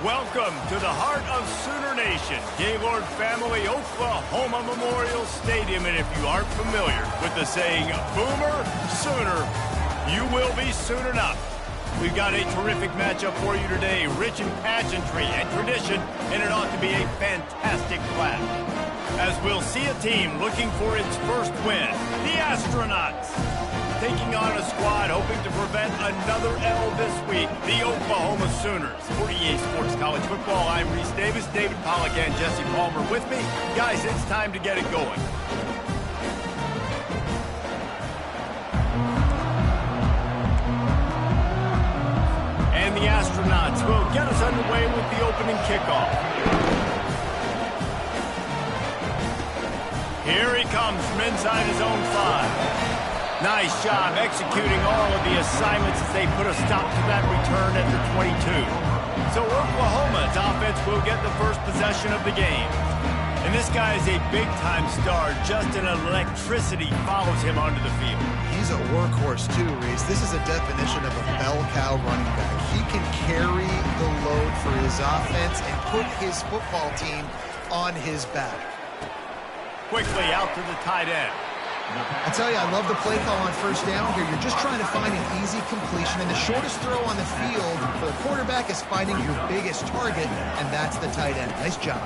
Welcome to the heart of Sooner Nation, Gaylord Family Oklahoma Memorial Stadium. And if you aren't familiar with the saying, Boomer Sooner, you will be soon enough. We've got a terrific matchup for you today, rich in pageantry and tradition, and it ought to be a fantastic clash. As we'll see a team looking for its first win, the Astronauts, taking on a squad hoping to prevent another L this week, the Oklahoma Sooners. For EA Sports College Football, I'm Reese Davis, David Pollack, and Jesse Palmer with me. Guys, it's time to get it going. And the Astronauts will get us underway with the opening kickoff. Here he comes from inside his own 5. Nice job executing all of the assignments as they put a stop to that return at the 22. So Oklahoma's offense will get the first possession of the game. And this guy is a big-time star. Just an electricity follows him onto the field. He's a workhorse too, Reese. This is a definition of a bell cow running back. He can carry the load for his offense and put his football team on his back. Quickly out to the tight end. I tell you, I love the play call on first down here. You're just trying to find an easy completion, and the shortest throw on the field for the quarterback is finding your biggest target, and that's the tight end. Nice job.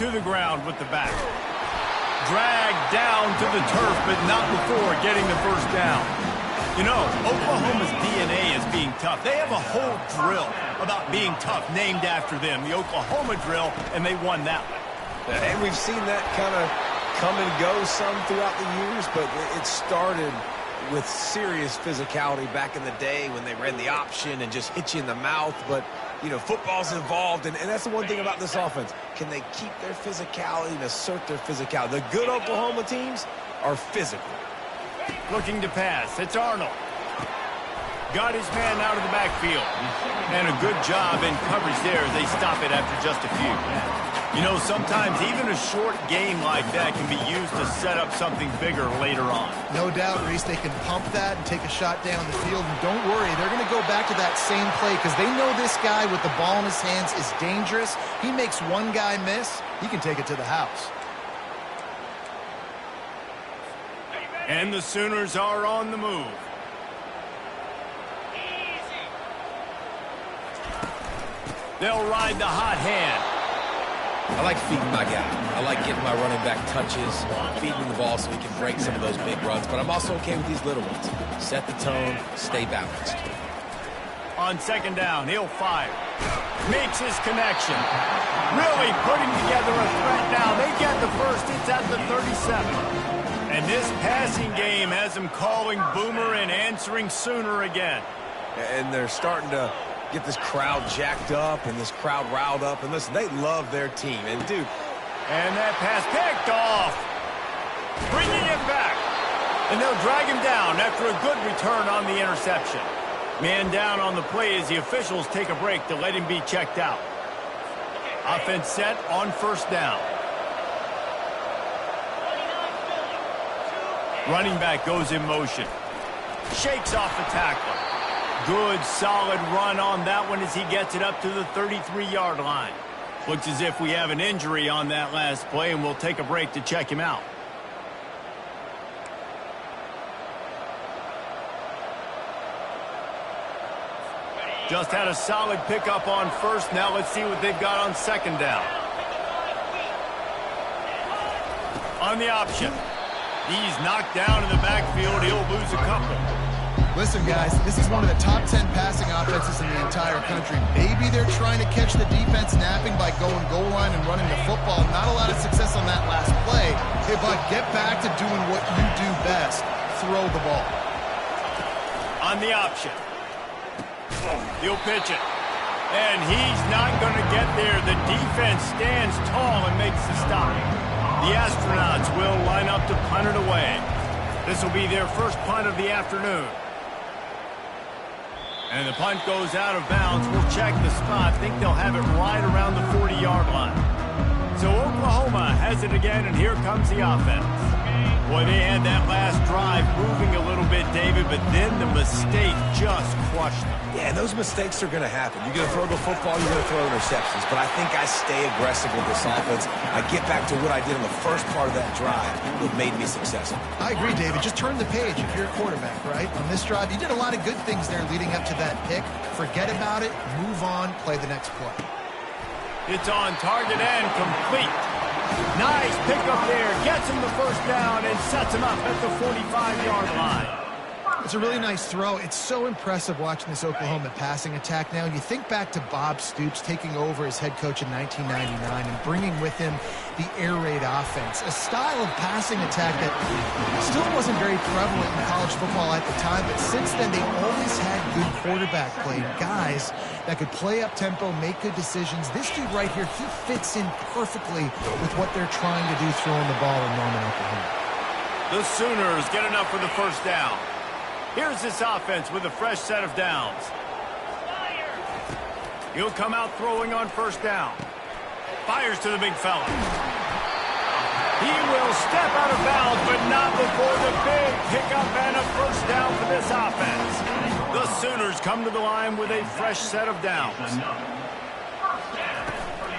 To the ground with the back. Dragged down to the turf, but not before getting the first down. You know, Oklahoma's DNA is being tough. They have a whole drill about being tough named after them, the Oklahoma drill, and they won that one. And we've seen that kind of come and go some throughout the years, but it started with serious physicality back in the day when they ran the option and just hit you in the mouth. But, you know, football's involved, and that's the one thing about this offense. Can they keep their physicality and assert their physicality? The good Oklahoma teams are physical. Looking to pass. It's Arnold. Got his man out of the backfield. And a good job in coverage there as they stop it after just a few. You know, sometimes even a short game like that can be used to set up something bigger later on. No doubt, Reese, they can pump that and take a shot down the field. And don't worry, they're going to go back to that same play because they know this guy with the ball in his hands is dangerous. He makes one guy miss, he can take it to the house. And the Sooners are on the move. They'll ride the hot hand. I like feeding my guy. I like getting my running back touches, feeding the ball so he can break some of those big runs. But I'm also okay with these little ones. Set the tone, stay balanced. On second down, he'll fire. Makes his connection. Really putting together a threat now. They get the first. It's at the 37. And this passing game has them calling Boomer and answering Sooner again. And they're starting to get this crowd jacked up and this crowd riled up. And listen, they love their team. And, dude. And that pass picked off. Bringing it back. And they'll drag him down after a good return on the interception. Man down on the play as the officials take a break to let him be checked out. Offense set on first down. Running back goes in motion. Shakes off the tackler. Good, solid run on that one as he gets it up to the 33-yard line. Looks as if we have an injury on that last play, and we'll take a break to check him out. Just had a solid pickup on first. Now let's see what they've got on second down. On the option. He's knocked down in the backfield. He'll lose a couple. Listen, guys, this is one of the top 10 passing offenses in the entire country. Maybe they're trying to catch the defense napping by going goal line and running the football. Not a lot of success on that last play, but get back to doing what you do best, throw the ball. On the option. He'll pitch it. And he's not going to get there. The defense stands tall and makes the stop. The Astronauts will line up to punt it away. This will be their first punt of the afternoon. And the punt goes out of bounds. We'll check the spot. Think they'll have it right around the 40-yard line. So Oklahoma has it again, and here comes the offense. Boy, they had that last drive moving a little bit, David, but then the mistake just crushed them. Yeah, and those mistakes are going to happen. You're going to throw the football, you're going to throw interceptions. But I think I stay aggressive with this offense. I get back to what I did in the first part of that drive that made me successful. I agree, David. Just turn the page if you're a quarterback, right? On this drive, you did a lot of good things there leading up to that pick. Forget about it, move on, play the next play. It's on target and complete. Nice pickup there. Gets him the first down and sets him up at the 45-yard line. It's a really nice throw. It's so impressive watching this Oklahoma passing attack now. And you think back to Bob Stoops taking over as head coach in 1999 and bringing with him the air raid offense, a style of passing attack that still wasn't very prevalent in college football at the time. But since then, they always had good quarterback play, guys that could play up-tempo, make good decisions. This dude right here, he fits in perfectly with what they're trying to do throwing the ball in Norman, Oklahoma. The Sooners get enough for the first down. Here's this offense with a fresh set of downs. He'll come out throwing on first down. Fires to the big fella. He will step out of bounds, but not before the big pickup and a first down for this offense. The Sooners come to the line with a fresh set of downs.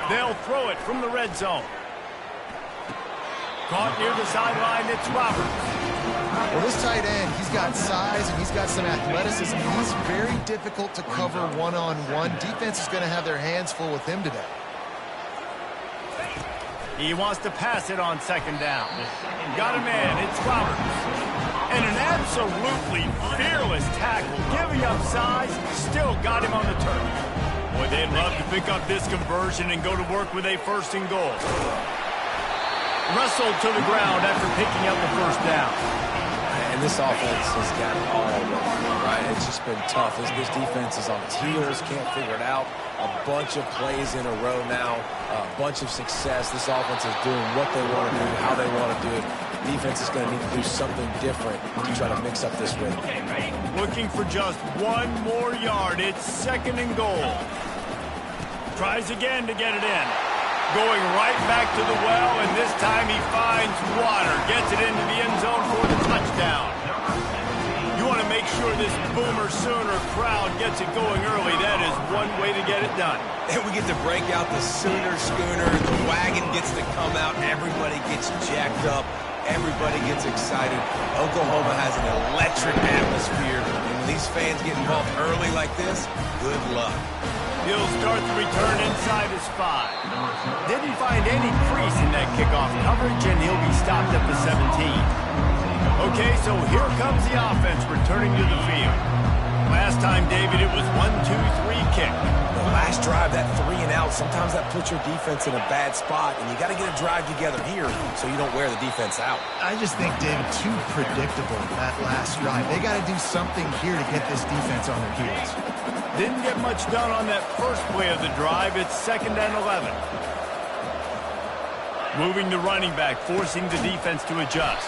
They'll throw it from the red zone. Caught near the sideline, it's Roberts. Well, this tight end, he's got size and he's got some athleticism. He's very difficult to cover one-on-one. Defense is going to have their hands full with him today. He wants to pass it on second down. Got a man, it's Roberts. And an absolutely fearless tackle, giving up size, still got him on the turf. Boy, they'd love to pick up this conversion and go to work with a first and goal. Wrestled to the ground after picking up the first down. And this offense has got it all wrong, right? It's just been tough. This defense is on its heels, can't figure it out. A bunch of plays in a row now, a bunch of success. This offense is doing what they want to do, how they want to do it. Defense is going to need to do something different to try to mix up this win. Looking for just one more yard. It's second and goal. Tries again to get it in. Going right back to the well, and this time he finds water. Gets it into the end zone for the touchdown. You want to make sure this Boomer Sooner crowd gets it going early. That is one way to get it done. And we get to break out the Sooner Schooner. The wagon gets to come out. Everybody gets jacked up. Everybody gets excited. Oklahoma has an electric atmosphere. And when these fans get involved early like this, good luck. He'll start the return inside his 5. Didn't find any crease in that kickoff coverage, and he'll be stopped at the 17. Okay, so here comes the offense returning to the field. Last time, David, it was 1-2-3 kick. The last drive, that 3 and out, sometimes that puts your defense in a bad spot, and you got to get a drive together here so you don't wear the defense out. I just think, David, too predictable that last drive. They got to do something here to get this defense on their heels. Didn't get much done on that first play of the drive. It's second and 11. Moving the running back, forcing the defense to adjust.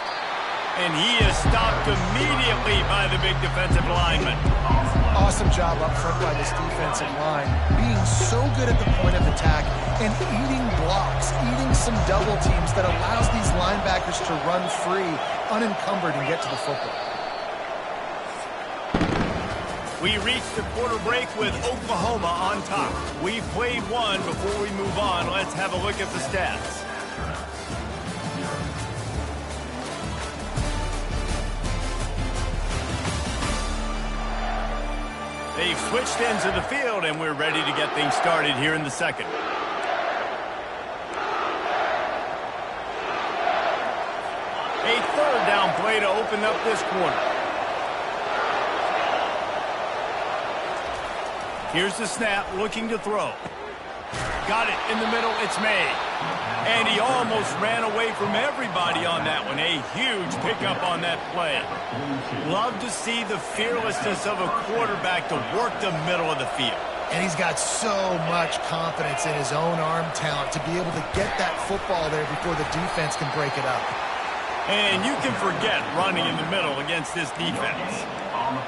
And he is stopped immediately by the big defensive lineman. Awesome job up front by this defensive line, being so good at the point of attack and eating blocks, eating some double teams that allows these linebackers to run free, unencumbered, and get to the football. We reach the quarter break with Oklahoma on top. We've played one. Before we move on, let's have a look at the stats. They've switched ends of the field, and we're ready to get things started here in the second. A third down play to open up this quarter. Here's the snap, looking to throw. Got it in the middle, it's made. And he almost ran away from everybody on that one. A huge pickup on that play. Love to see the fearlessness of a quarterback to work the middle of the field. And he's got so much confidence in his own arm talent to be able to get that football there before the defense can break it up. And you can forget running in the middle against this defense.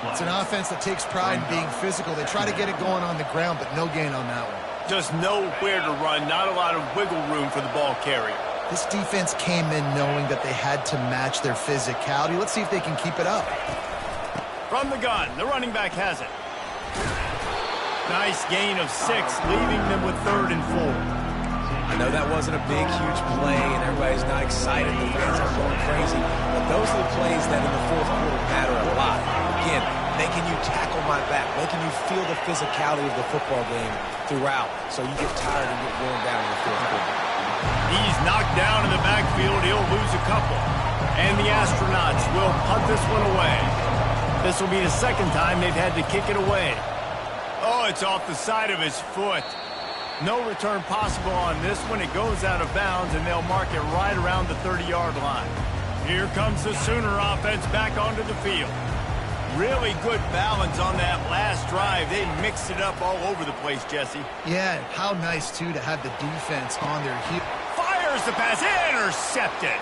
It's an offense that takes pride in being physical. They try to get it going on the ground, but no gain on that one. Just nowhere to run, not a lot of wiggle room for the ball carrier. This defense came in knowing that they had to match their physicality. Let's see if they can keep it up. From the gun, the running back has it. Nice gain of 6, leaving them with 3rd and 4. I know that wasn't a big, huge play, and everybody's not excited. The fans are going crazy. But those are the plays that in the fourth quarter matter a lot. Again, making you tackle my back, making you feel the physicality of the football game throughout, so you get tired and get worn down in the fourth quarter. He's knocked down in the backfield. He'll lose a couple. And the Astronauts will punt this one away. This will be the second time they've had to kick it away. Oh, it's off the side of his foot. No return possible on this one. It goes out of bounds, and they'll mark it right around the 30-yard line. Here comes the Sooner offense back onto the field. Really good balance on that last drive. They mixed it up all over the place, Jesse. Yeah, how nice, too, to have the defense on their heel. Fires the pass, intercepted.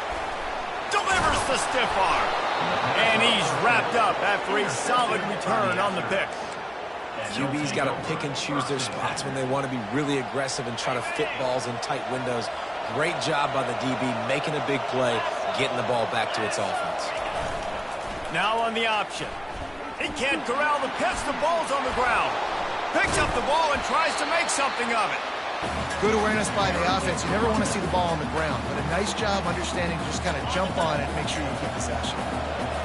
Delivers the stiff arm. And he's wrapped up after a solid return on the pick. QB's got to pick and choose their spots when they want to be really aggressive and try to fit balls in tight windows. Great job by the DB making a big play, getting the ball back to its offense. Now on the option. He can't corral the pitch. The ball's on the ground. Picks up the ball and tries to make something of it. Good awareness by the offense. You never want to see the ball on the ground, but a nice job understanding to just kind of jump on it and make sure you keep possession.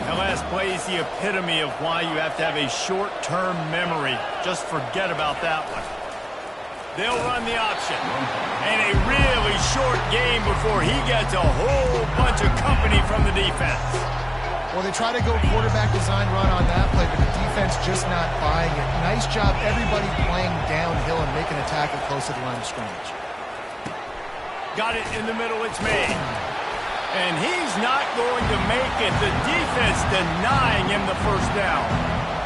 That last play is the epitome of why you have to have a short-term memory. Just forget about that one. They'll run the option. And a really short game before he gets a whole bunch of company from the defense. Well, they try to go quarterback design run on that play, but the defense just not buying it. Nice job, everybody playing downhill and making a tackle close to the line of scrimmage. Got it in the middle, it's made. And he's not going to make it. The defense denying him the first down.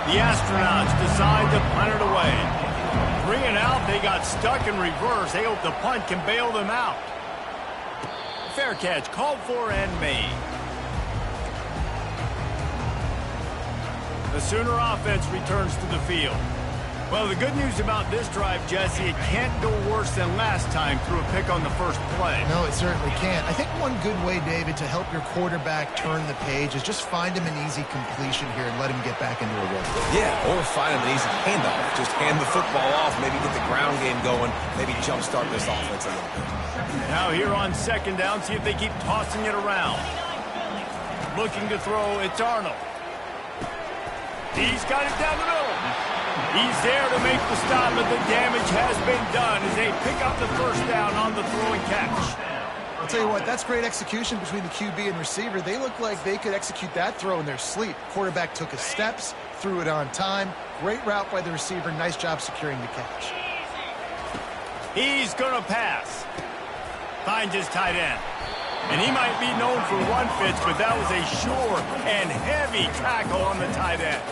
The Astronauts decide to punt it away. 3 and out, they got stuck in reverse. They hope the punt can bail them out. Fair catch, called for and made. The Sooner offense returns to the field. Well, the good news about this drive, Jesse, it can't go worse than last time through a pick on the first play. No, it certainly can't. I think one good way, David, to help your quarterback turn the page is just find him an easy completion here and let him get back into a rhythm. Yeah, or find him an easy handoff. Just hand the football off, maybe get the ground game going, maybe jumpstart this offense a little bit. Now here on second down, see if they keep tossing it around. Looking to throw, it's Arnold. He's got it down the middle. He's there to make the stop, but the damage has been done as they pick up the first down on the throwing catch. I'll tell you what, that's great execution between the QB and receiver. They look like they could execute that throw in their sleep. Quarterback took his steps, threw it on time. Great route by the receiver. Nice job securing the catch. He's going to pass. Finds his tight end. And he might be known for one pitch, but that was a sure and heavy tackle on the tight end.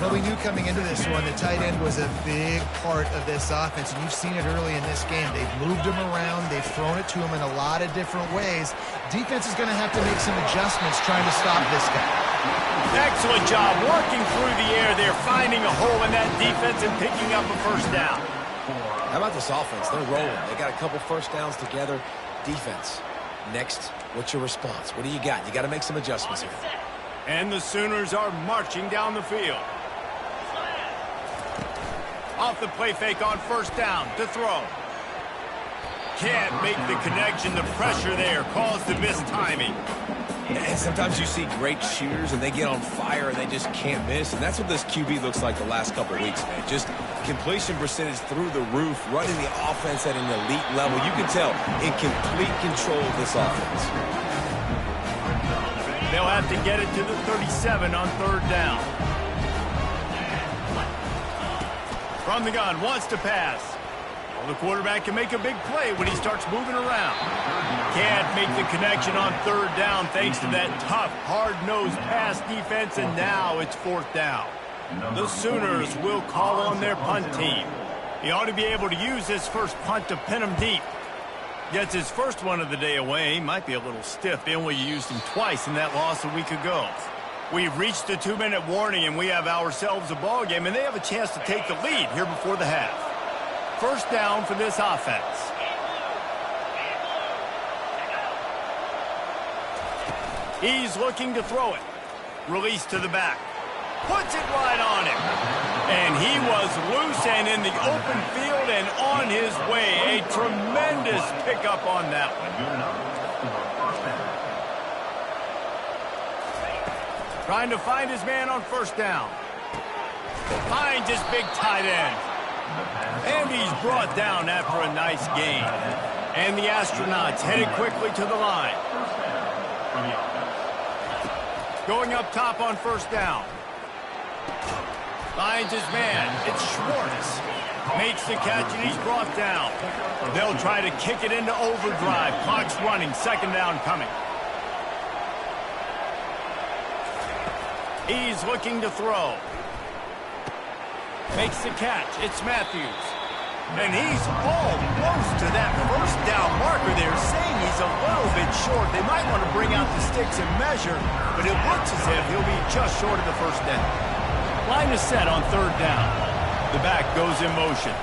Well, we knew coming into this one the tight end was a big part of this offense, and you've seen it early in this game. They've moved him around. They've thrown it to him in a lot of different ways. Defense is going to have to make some adjustments trying to stop this guy. Excellent job working through the air. They're finding a hole in that defense and picking up a first down. How about this offense? They're rolling. They got a couple first downs together. Defense. Next, what's your response? What do you got? You got to make some adjustments here. And the Sooners are marching down the field. Off the play fake on first down to throw. Can't make the connection. The pressure there caused the missed timing. And sometimes you see great shooters and they get on fire and they just can't miss. And that's what this QB looks like the last couple of weeks, man. Just completion percentage through the roof, running the offense at an elite level. You can tell in complete control of this offense. They'll have to get it to the 37 on third down. From the gun, wants to pass. Well, the quarterback can make a big play when he starts moving around. Can't make the connection on third down thanks to that tough, hard-nosed pass defense, and now it's fourth down. The Sooners will call on their punt team. He ought to be able to use his first punt to pin him deep. Gets his first one of the day away. Might be a little stiff. They only used him twice in that loss a week ago. We've reached the 2-minute warning, and we have ourselves a ball game, and they have a chance to take the lead here before the half. First down for this offense. He's looking to throw it. Release to the back. Puts it right on him. And he was loose and in the open field and on his way. A tremendous pickup on that one. Trying to find his man on first down. Finds his big tight end. And he's brought down after a nice gain. And the Astronauts headed quickly to the line. Going up top on first down. Finds his man. It's Schwartz. Makes the catch and he's brought down. They'll try to kick it into overdrive. Clock's running. Second down coming. He's looking to throw. Makes the catch. It's Matthews. And he's almost to that first down marker there, saying he's a little bit short. They might want to bring out the sticks and measure, but it looks as if he'll be just short of the first down. Line is set on third down. The back goes in motion.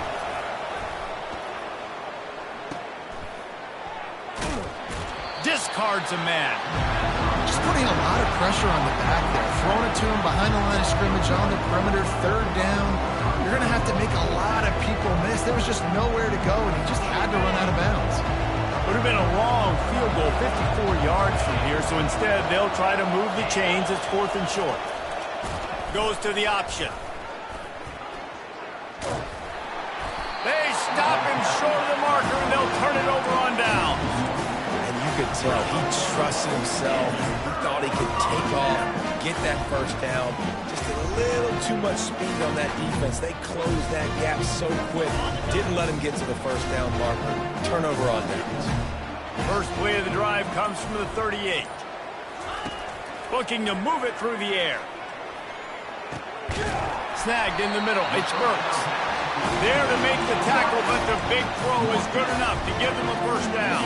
Discards a man. Just putting a lot of pressure on the back there. Throwing it to him behind the line of scrimmage on the perimeter, third down. You're going to have to make a lot of people miss. There was just nowhere to go, and he just had to run out of bounds. Would have been a long field goal, 54 yards from here, so instead they'll try to move the chains. It's fourth and short. Goes to the option. They stop him short of the marker, and they'll turn it over on down. And you could tell he trusted himself. He thought he could take off, get that first down. Just a little too much speed on that defense. They closed that gap so quick. Didn't let him get to the first down marker. Turnover on downs. First play of the drive comes from the 38. Looking to move it through the air. Snagged in the middle. It's Burks. There to make the tackle, but the big throw is good enough to give them a first down.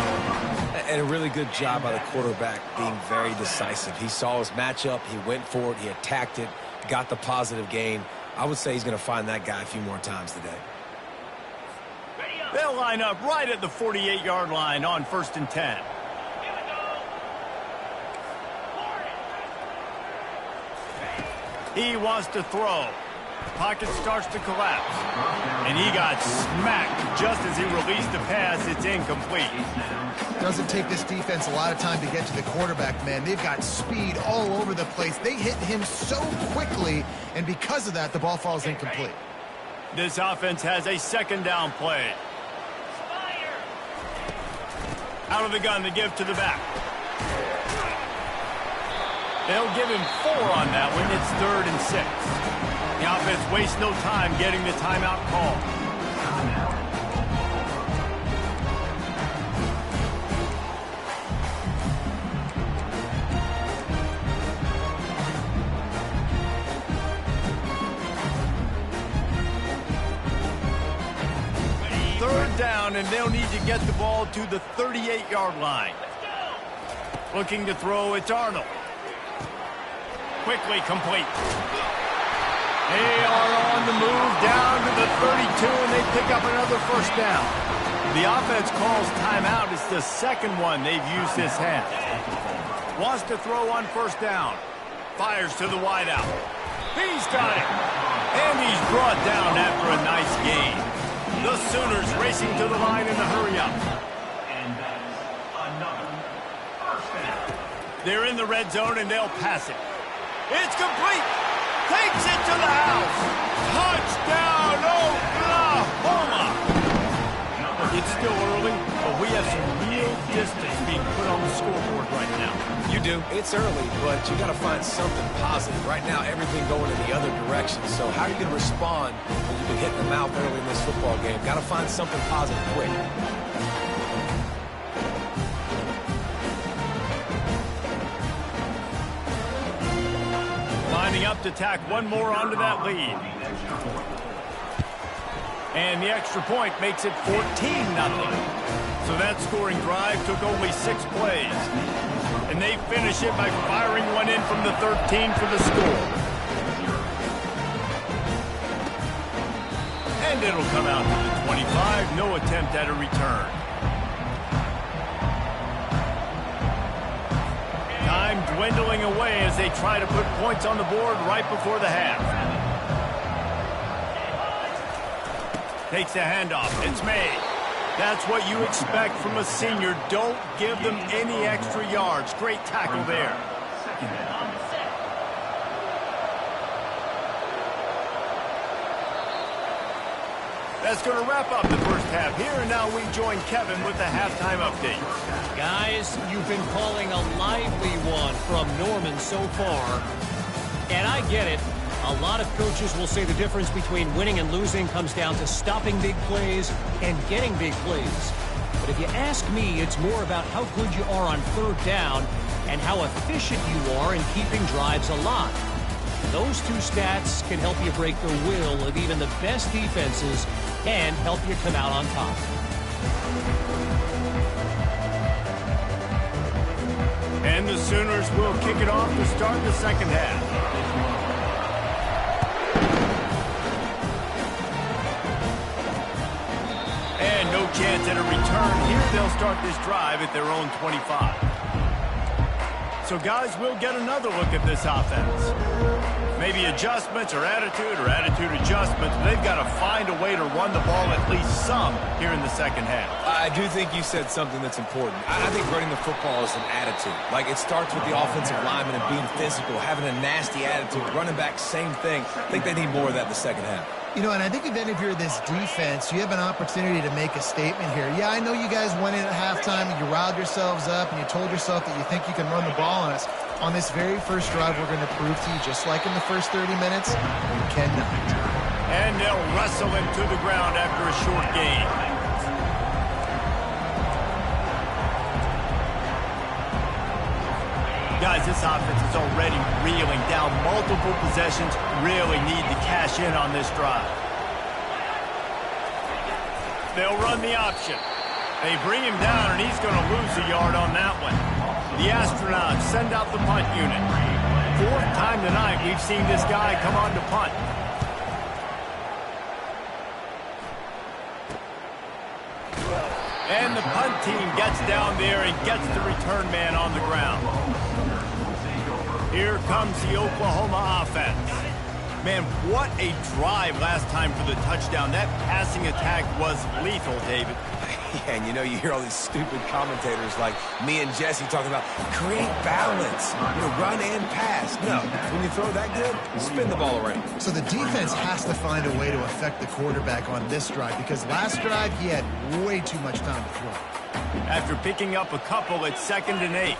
And a really good job by the quarterback being very decisive. He saw his matchup. He went for it. He attacked it. Got the positive gain. I would say he's going to find that guy a few more times today. They'll line up right at the 48-yard line on first and 10. He wants to throw. Pocket starts to collapse. And he got smacked just as he released the pass. It's incomplete. Doesn't take this defense a lot of time to get to the quarterback, man. They've got speed all over the place. They hit him so quickly, and because of that, the ball falls incomplete. This offense has a second down play. Out of the gun to give to the back. They'll give him 4 on that one. It's 3rd and 6. The offense wastes no time getting the timeout call. Third down, and they'll need to get the ball to the 38-yard line. Looking to throw, it's Arnold. Quickly complete. They are on the move down to the 32, and they pick up another first down. The offense calls timeout. It's the second one they've used this half. Wants to throw on first down. Fires to the wideout. He's got it. And he's brought down after a nice gain. The Sooners racing to the line in the hurry-up. And that's another first down. They're in the red zone, and they'll pass it. It's complete. Takes it to the house. Touchdown, Oklahoma. It's still early, but we have some real distance being put on the scoreboard right now. You do. It's early, but you got to find something positive. Right now, everything going in the other direction. So how are you going to respond when you've been hit in the mouth early in this football game? Got to find something positive quick. Lining up to tack one more onto that lead. And the extra point makes it 14-0. So that scoring drive took only 6 plays. And they finish it by firing one in from the 13 for the score. And it'll come out to the 25. No attempt at a return. Time dwindling away as they try to put points on the board right before the half. Takes the handoff. It's made. That's what you expect from a senior. Don't give them any extra yards. Great tackle there. That's going to wrap up the first half here, and now we join Kevin with the halftime update. Guys, you've been calling a lively one from Norman so far, and I get it. A lot of coaches will say the difference between winning and losing comes down to stopping big plays and getting big plays. But if you ask me, it's more about how good you are on third down and how efficient you are in keeping drives alive. Those two stats can help you break the will of even the best defenses and help you come out on top. And the Sooners will kick it off to start the second half. And no chance at a return here. They'll start this drive at their own 25. So, guys, we'll get another look at this offense. Maybe adjustments or attitude adjustments. But they've got to find a way to run the ball at least some here in the second half. I do think you said something that's important. I think running the football is an attitude. Like, it starts with the offensive lineman and being physical, having a nasty attitude. Running back, same thing. I think they need more of that in the second half. You know, and I think if you're this defense, you have an opportunity to make a statement here. Yeah, I know you guys went in at halftime and you riled yourselves up and you told yourself that you think you can run the ball on us. On this very first drive, we're going to prove to you, just like in the first 30 minutes, you cannot. And they'll wrestle him to the ground after a short gain. Guys, this offense is already reeling down multiple possessions. Really need to cash in on this drive. They'll run the option. They bring him down, and he's going to lose a yard on that one. The Astronauts send out the punt unit. Fourth time tonight we've seen this guy come on to punt. And the punt team gets down there and gets the return man on the ground. Here comes the Oklahoma offense. Man, what a drive last time for the touchdown. That passing attack was lethal, David. Yeah, and you know, you hear all these stupid commentators like me and Jesse talking about create balance, run and pass. No, when you throw that good, spin the ball around. So the defense has to find a way to affect the quarterback on this drive, because last drive he had way too much time to throw. After picking up a couple, it's 2nd and 8.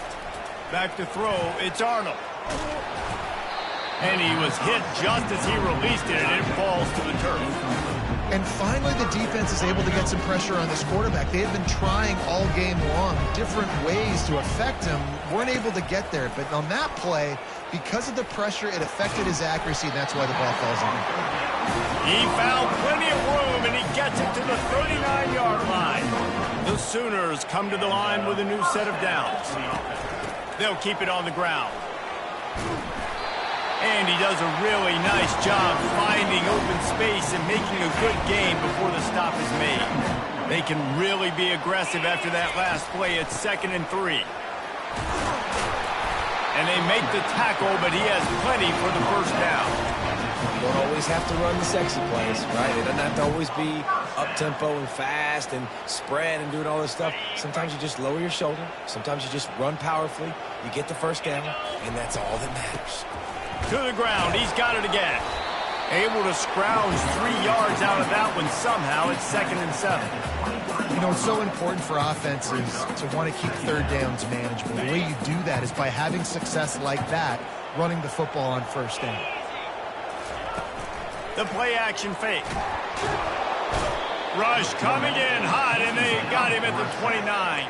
Back to throw, it's Arnold. And he was hit just as he released it, and it falls to the turf. And finally, the defense is able to get some pressure on this quarterback. They had been trying all game long different ways to affect him. Weren't able to get there. But on that play, because of the pressure, it affected his accuracy, and that's why the ball falls in. He found plenty of room, and he gets it to the 39-yard line. The Sooners come to the line with a new set of downs. They'll keep it on the ground. And he does a really nice job finding open space and making a good gain before the stop is made. They can really be aggressive after that last play. It's 2nd and 3. And they make the tackle, but he has plenty for the first down. You don't always have to run the sexy plays, right? It doesn't have to always be up-tempo and fast and spread and doing all this stuff. Sometimes you just lower your shoulder. Sometimes you just run powerfully. You get the first down, and that's all that matters. To the ground, he's got it again. Able to scrounge 3 yards out of that one somehow. It's 2nd and 7. You know, it's so important for offenses to want to keep third downs manageable. The way you do that is by having success like that, running the football on first down. The play action fake. Rush coming in hot, and they got him at the 29.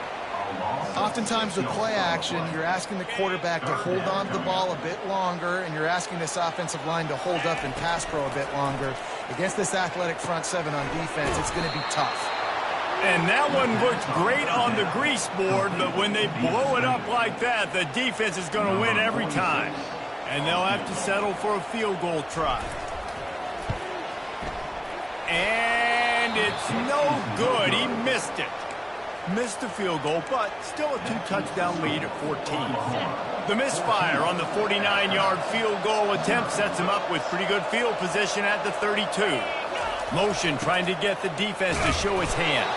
Oftentimes with play action, you're asking the quarterback to hold on to the ball a bit longer, and you're asking this offensive line to hold up and pass pro a bit longer. Against this athletic front seven on defense, it's going to be tough. And that one looked great on the grease board, but when they blow it up like that, the defense is going to win every time. And they'll have to settle for a field goal try. And it's no good. He missed it. Missed the field goal, but still a 2-touchdown lead at 14. The misfire on the 49-yard field goal attempt sets him up with pretty good field position at the 32. Motion trying to get the defense to show his hand.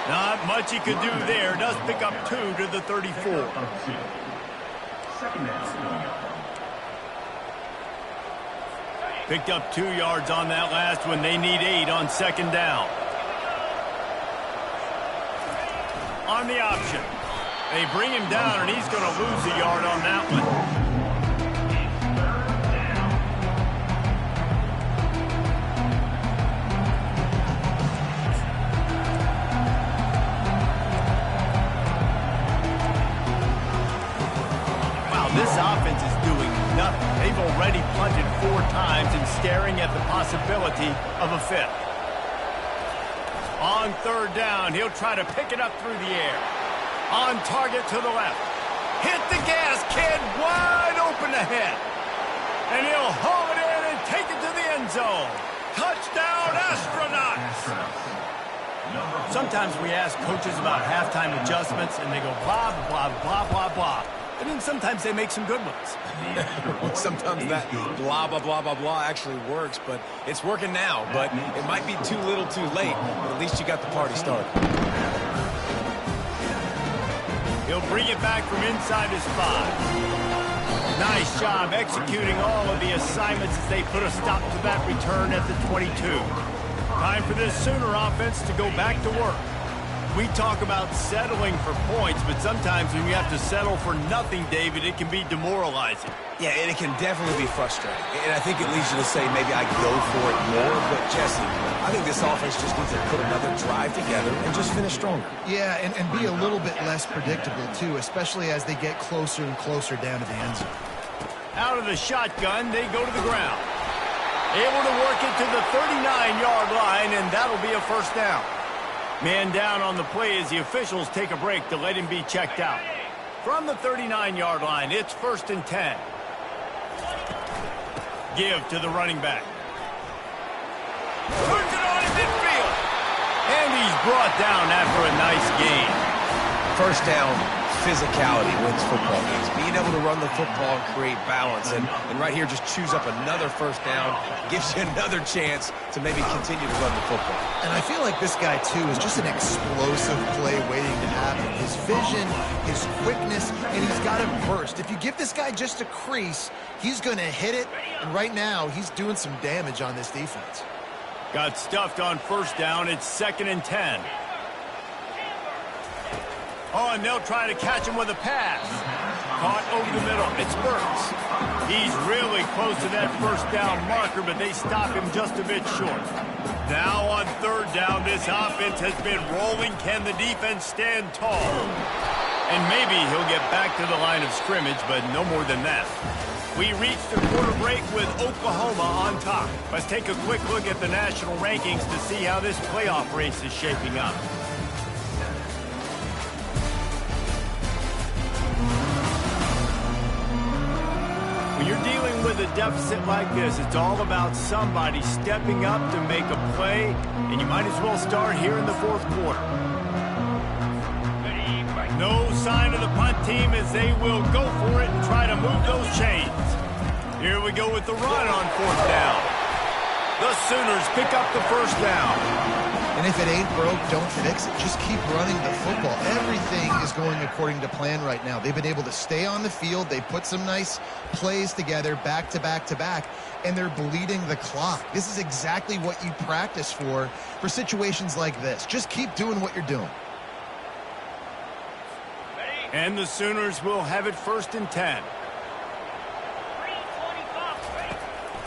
Not much he could do there. Does pick up 2 to the 34. Picked up 2 yards on that last one. They need 8 on second down. On the option. They bring him down, and he's going to lose a yard on that one. This offense is doing nothing. They've already punted 4 times and staring at the possibility of a 5th. On third down, he'll try to pick it up through the air. On target to the left. Hit the gas, kid, wide open ahead. And he'll haul it in and take it to the end zone. Touchdown, Astronauts! Sometimes we ask coaches about halftime adjustments, and they go blah, blah, blah, blah, blah. And then sometimes they make some good ones. Sometimes that blah, blah, blah, blah, blah actually works, but it's working now. But it might be too little too late, but at least you got the party started. He'll bring it back from inside his 5. Nice job executing all of the assignments as they put a stop to that return at the 22. Time for this Sooner offense to go back to work. We talk about settling for points, but sometimes when you have to settle for nothing, David, it can be demoralizing. Yeah, and it can definitely be frustrating. And I think it leads you to say maybe I go for it more. But, Jesse, I think this offense just needs to put another drive together and just finish stronger. Yeah, and be a little bit less predictable, too, especially as they get closer and closer down to the end zone. Out of the shotgun, they go to the ground. Able to work it to the 39-yard line, and that'll be a first down. Man down on the play as the officials take a break to let him be checked out. From the 39-yard line, it's 1st and 10. Give to the running back. Turns it on in midfield. And he's brought down after a nice gain. First down, physicality wins football games. Being able to run the football and create balance. And right here, just choose up another first down. Gives you another chance to maybe continue to run the football. And I feel like this guy, too, is just an explosive play waiting to happen. His vision, his quickness, and he's got a burst. If you give this guy just a crease, he's going to hit it. And right now, he's doing some damage on this defense. Got stuffed on first down. It's 2nd and 10. Oh, and they'll try to catch him with a pass. Caught over the middle. It's Burks. He's really close to that first down marker, but they stop him just a bit short. Now on third down, this offense has been rolling. Can the defense stand tall? And maybe he'll get back to the line of scrimmage, but no more than that. We reached the quarter break with Oklahoma on top. Let's take a quick look at the national rankings to see how this playoff race is shaping up. When you're dealing with a deficit like this, it's all about somebody stepping up to make a play, and you might as well start here in the 4th quarter. No sign of the punt team as they will go for it and try to move those chains. Here we go with the run on 4th down. The Sooners pick up the first down. And if it ain't broke, don't fix it. Just keep running the football. Everything is going according to plan right now. They've been able to stay on the field. They put some nice plays together back to back to back, and they're bleeding the clock. This is exactly what you practice for situations like this. Just keep doing what you're doing. And the Sooners will have it 1st and 10.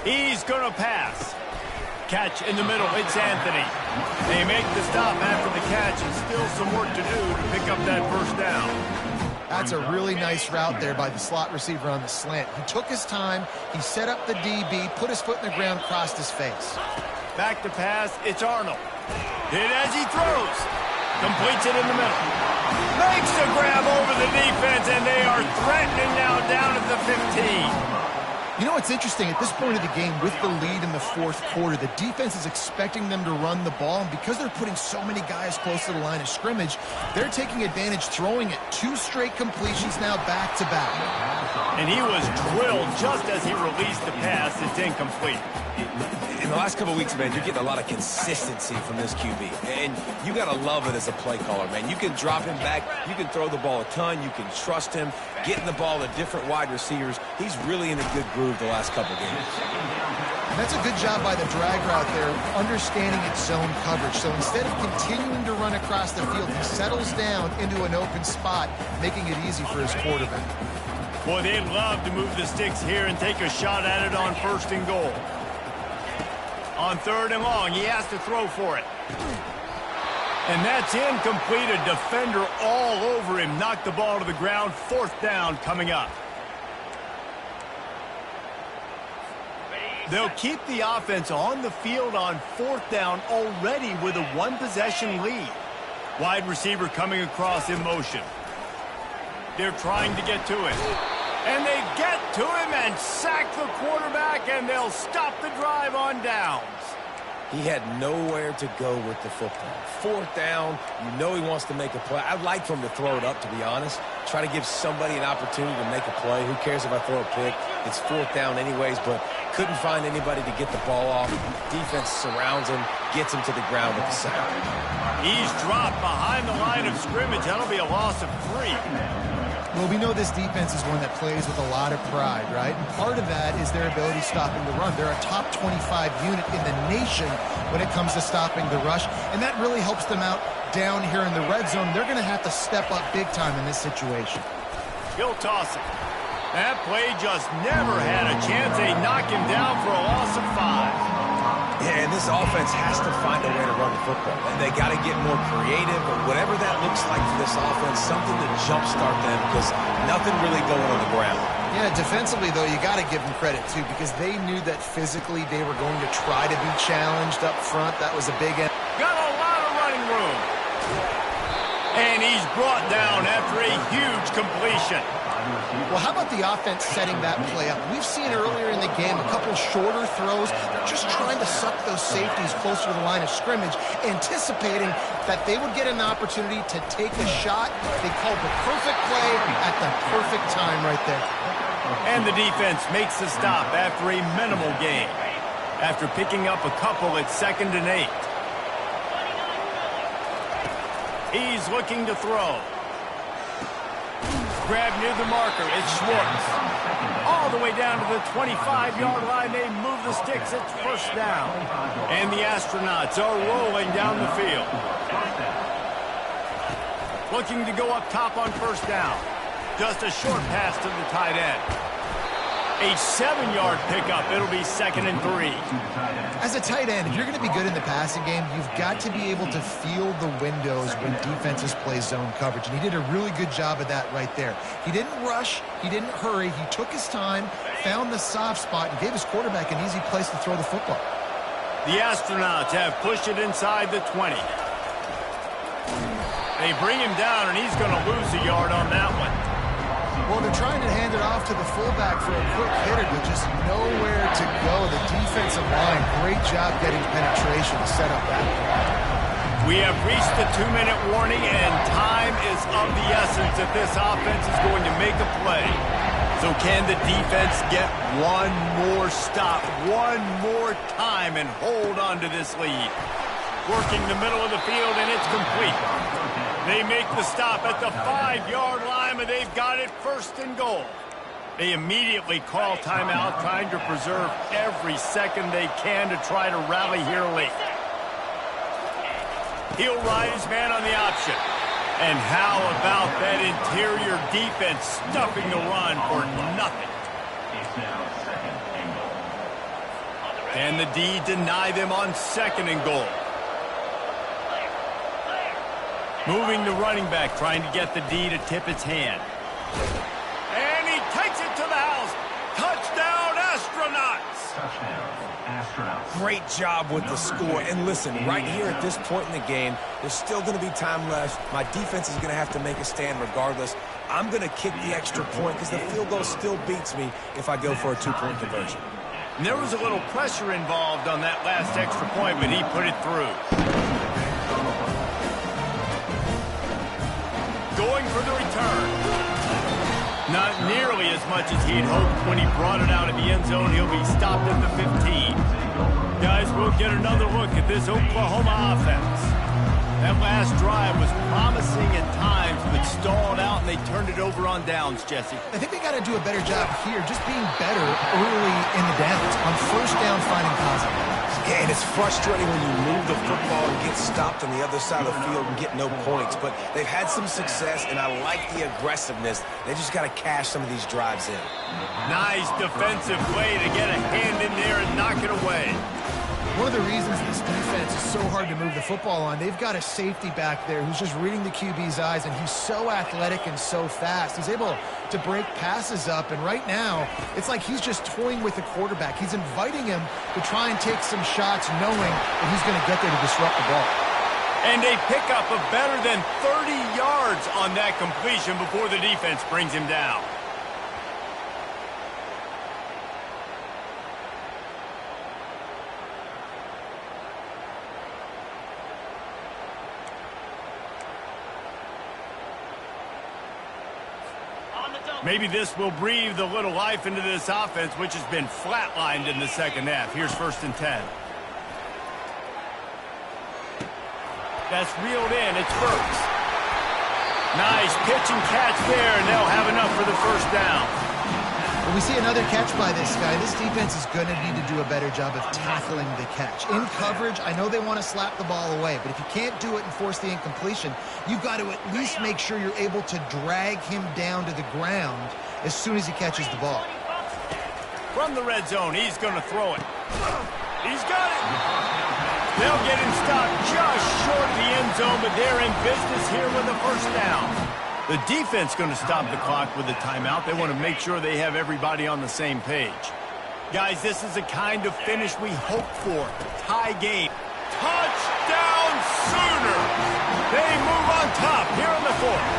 He's going to pass. Catch in the middle. It's Anthony. They make the stop after the catch, and still some work to do to pick up that first down. That's a really nice route there by the slot receiver on the slant. He took his time. He set up the DB, put his foot in the ground, crossed his face. Back to pass. It's Arnold. Hit as he throws. Completes it in the middle. Makes a grab over the defense, and they are threatening now down at the 15. You know, it's interesting. At this point of the game, with the lead in the fourth quarter, the defense is expecting them to run the ball, and because they're putting so many guys close to the line of scrimmage, they're taking advantage, throwing it 2 straight completions now back-to-back. And he was drilled just as he released the pass. It's incomplete. In the last couple of weeks, man, you're getting a lot of consistency from this QB. And you got to love it as a play caller, man. You can drop him back. You can throw the ball a ton. You can trust him, getting the ball to different wide receivers. He's really in a good groove the last couple of games. And that's a good job by the drag route there, understanding its zone coverage. So instead of continuing to run across the field, he settles down into an open spot, making it easy for his quarterback. Boy, they'd love to move the sticks here and take a shot at it on 1st and goal. On 3rd and long, he has to throw for it. And that's incomplete. A defender all over him. Knocked the ball to the ground. 4th down coming up. They'll keep the offense on the field on 4th down already with a 1-possession lead. Wide receiver coming across in motion. They're trying to get to it. And they get to him and sack the quarterback, and they'll stop the drive on downs. He had nowhere to go with the football. 4th down, you know he wants to make a play. I'd like for him to throw it up, to be honest. Try to give somebody an opportunity to make a play. Who cares if I throw a pick? It's 4th down anyways, but couldn't find anybody to get the ball off. Defense surrounds him, gets him to the ground with the sack. He's dropped behind the line of scrimmage. That'll be a loss of 3. Well, we know this defense is one that plays with a lot of pride, right? And part of that is their ability stopping the run. They're a top 25 unit in the nation when it comes to stopping the rush, and that really helps them out down here in the red zone. They're going to have to step up big time in this situation. He'll toss it. That play just never had a chance. They knock him down for a loss of 5. Yeah, and this offense has to find a way to run the football. And they got to get more creative, or whatever that looks like for this offense, something to jumpstart them, because nothing really going on the ground. Yeah, defensively, though, you got to give them credit, too, because they knew that physically they were going to try to be challenged up front. That was a big end. Got a lot of running room. And he's brought down after a huge completion. Well, how about the offense setting that play up? We've seen earlier in the game a couple shorter throws. They're just trying to suck those safeties closer to the line of scrimmage, anticipating that they would get an opportunity to take a shot. They called the perfect play at the perfect time right there. And the defense makes the stop after a minimal gain. After picking up a couple at 2nd and 8. He's looking to throw. Grab near the marker. It's Schwartz. All the way down to the 25-yard line. They move the sticks. It's 1st down. And the Astronauts are rolling down the field. Looking to go up top on 1st down. Just a short pass to the tight end. A 7-yard pickup. It'll be 2nd and 3. As a tight end, if you're going to be good in the passing game, you've got to be able to feel the windows when defenses play zone coverage. And he did a really good job of that right there. He didn't rush. He didn't hurry. He took his time, found the soft spot, and gave his quarterback an easy place to throw the football. The Astronauts have pushed it inside the 20. They bring him down, and he's going to lose a yard on that one. Well, they're trying to hand it off to the fullback for a quick hitter, but just nowhere to go. The defensive line, great job getting penetration to set up that play. We have reached the 2-minute warning, and time is of the essence if this offense is going to make a play. So can the defense get one more stop, one more time, and hold on to this lead? Working the middle of the field, and it's complete. They make the stop at the 5-yard line, and they've got it 1st and goal. They immediately call timeout, trying to preserve every second they can to try to rally here late. He'll ride his man on the option. And how about that interior defense stuffing the run for nothing? And the D deny them on 2nd and goal. Moving the running back, trying to get the D to tip its hand. And he takes it to the house. Touchdown, Astronauts! Touchdown, Astronauts. Great job with the score. And listen, right here at this point in the game, there's still going to be time left. My defense is going to have to make a stand regardless. I'm going to kick the extra point because the field goal still beats me if I go for a two-point conversion. And there was a little pressure involved on that last extra point, but he put it through. Going for the return. Not nearly as much as he'd hoped when he brought it out of the end zone. He'll be stopped at the 15. Guys, we'll get another look at this Oklahoma offense. That last drive was promising at times, but stalled out, and they turned it over on downs, Jesse. I think they got to do a better job here, just being better early in the downs, on first down finding positive. Yeah, and it's frustrating when you move the football and get stopped on the other side of the field and get no points. But they've had some success, and I like the aggressiveness. They just got to cash some of these drives in. Nice defensive play to get a hand in there and knock it away. One of the reasons this defense is so hard to move the football on, they've got a safety back there who's just reading the QB's eyes, and he's so athletic and so fast. He's able to break passes up, and right now, it's like he's just toying with the quarterback. He's inviting him to try and take some shots, knowing that he's going to get there to disrupt the ball. And a pickup of better than 30 yards on that completion before the defense brings him down. Maybe this will breathe a little life into this offense, which has been flatlined in the second half. Here's 1st and 10. That's reeled in. It's Burks. Nice pitch and catch there, and they'll have enough for the first down. When we see another catch by this guy, this defense is going to need to do a better job of tackling the catch. In coverage, I know they want to slap the ball away, but if you can't do it and force the incompletion, you've got to at least make sure you're able to drag him down to the ground as soon as he catches the ball. From the red zone, he's going to throw it. He's got it. They'll get him stopped just short of the end zone, but they're in business here with a first down. The defense going to stop the clock with a timeout. They want to make sure they have everybody on the same page. Guys, this is the kind of finish we hope for. Tie game. Touchdown Sooners! They move on top here in the 4th.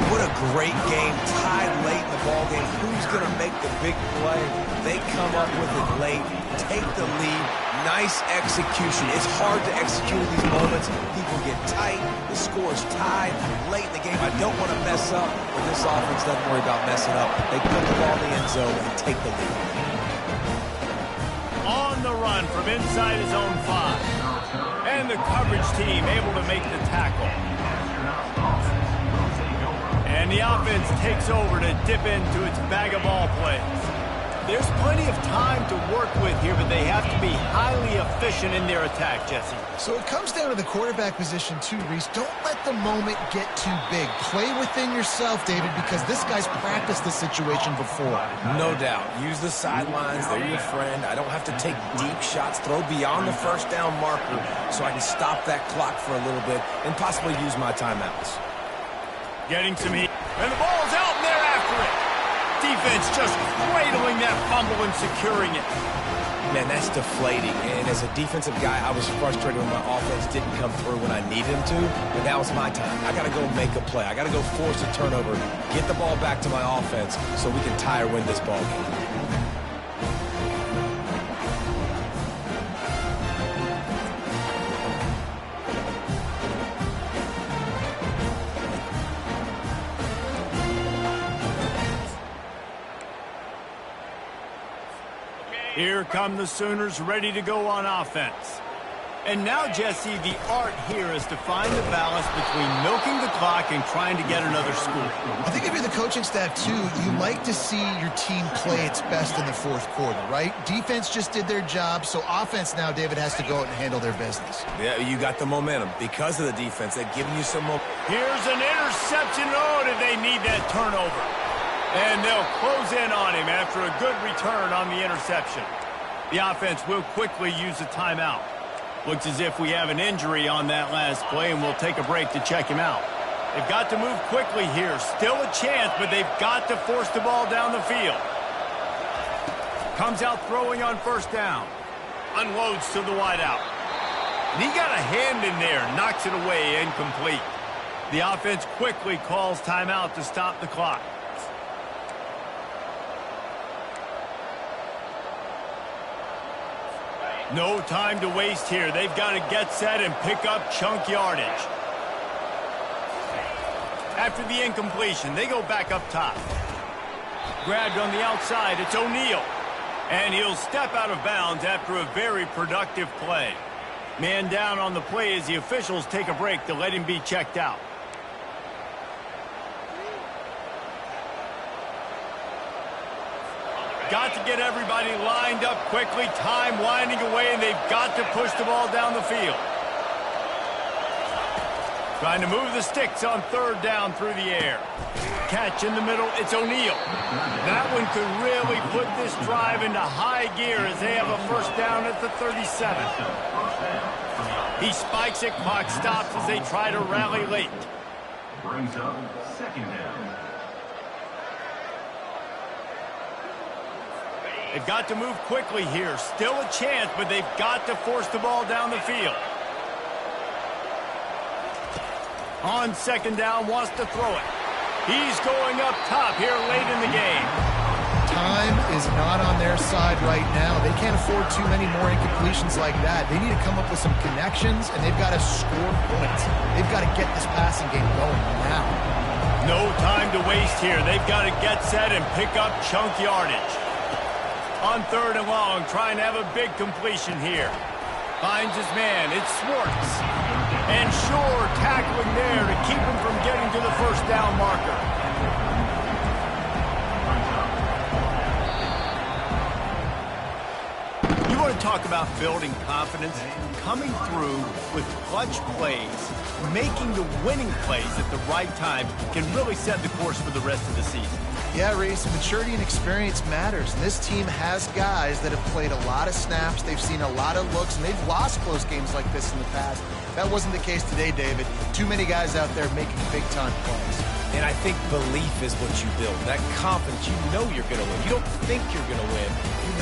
What a great game, tied late in the ball game. Who's going to make the big play? They come up with it late, take the lead. Nice execution. It's hard to execute in these moments. People get tight. The score is tied late in the game. I don't want to mess up, but this offense doesn't worry about messing up. They put the ball in the end zone and take the lead. On the run from inside his own 5. And the coverage team able to make the tackle. And the offense takes over to dip into its bag of ball plays. There's plenty of time to work with here, but they have to be highly efficient in their attack, Jesse. So it comes down to the quarterback position too, Reese. Don't let the moment get too big. Play within yourself, David, because this guy's practiced this situation before. No doubt. Use the sidelines. They're your friend. I don't have to take deep shots. Throw beyond the first down marker so I can stop that clock for a little bit and possibly use my timeouts. Getting some heat. And the ball's out, and they're after it. Defense just cradling that fumble and securing it. Man, that's deflating. And as a defensive guy, I was frustrated when my offense didn't come through when I needed him to. But now it's my time. I got to go make a play. I got to go force a turnover, get the ball back to my offense so we can tie or win this ball game. Here come the Sooners ready to go on offense. And now, Jesse, the art here is to find the balance between milking the clock and trying to get another score. I think if you're the coaching staff, too, you like to see your team play its best in the 4th quarter, right? Defense just did their job, so offense now, David, has to go out and handle their business. Yeah, you got the momentum. Because of the defense, they've given you some momentum. Here's an interception. Oh, did they need that turnover? And they'll close in on him after a good return on the interception. The offense will quickly use a timeout. Looks as if we have an injury on that last play, and we'll take a break to check him out. They've got to move quickly here. Still a chance, but they've got to force the ball down the field. Comes out throwing on first down. Unloads to the wideout. And he got a hand in there. Knocks it away, incomplete. The offense quickly calls timeout to stop the clock. No time to waste here. They've got to get set and pick up chunk yardage. After the incompletion, they go back up top. Grabbed on the outside, it's O'Neal. And he'll step out of bounds after a very productive play. Man down on the play as the officials take a break to let him be checked out. Got to get everybody lined up quickly. Time winding away, and they've got to push the ball down the field. Trying to move the sticks on third down through the air. Catch in the middle, it's O'Neal. That one could really put this drive into high gear as they have a first down at the 37. He spikes it, clock stops as they try to rally late. Brings up second down. They've got to move quickly here. Still a chance, but they've got to force the ball down the field. On second down, wants to throw it. He's going up top here late in the game. Time is not on their side right now. They can't afford too many more incompletions like that. They need to come up with some connections, and they've got to score points. They've got to get this passing game going now. No time to waste here. They've got to get set and pick up chunk yardage. On third and long, trying to have a big completion here. Finds his man. It's Swartz. And Shore tackling there to keep him from getting to the first down marker. You want to talk about building confidence? Coming through with clutch plays, making the winning plays at the right time can really set the course for the rest of the season. Yeah, Reese, maturity and experience matters. And this team has guys that have played a lot of snaps. They've seen a lot of looks, and they've lost close games like this in the past. That wasn't the case today, David. Too many guys out there making big-time plays. And I think belief is what you build. That confidence, you know you're going to win. You don't think you're going to win. You know